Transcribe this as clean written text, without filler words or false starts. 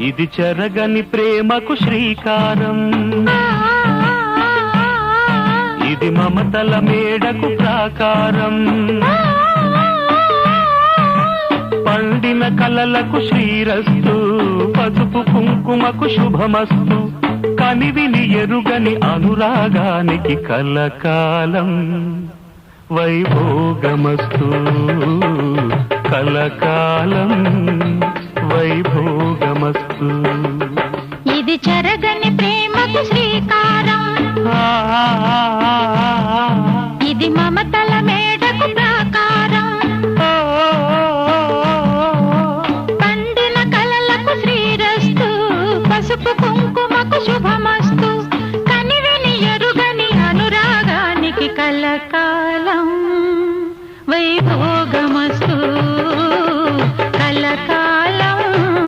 ఇది చెరగని ప్రేమకు శ్రీకారం, ఇది మమతల మేడకు ప్రాకారం, పండిన కలలకు శ్రీరస్తు, పసుపు కుంకుమకు శుభమస్తు, కనివిని ఎరుగని అనురాగానికి కలకాలం వైభోగమస్తు, కలకాలం వైభోగమస్తు. ఇది చెరగని ప్రేమకు శ్రీకారం, ఇది మమతల మేడ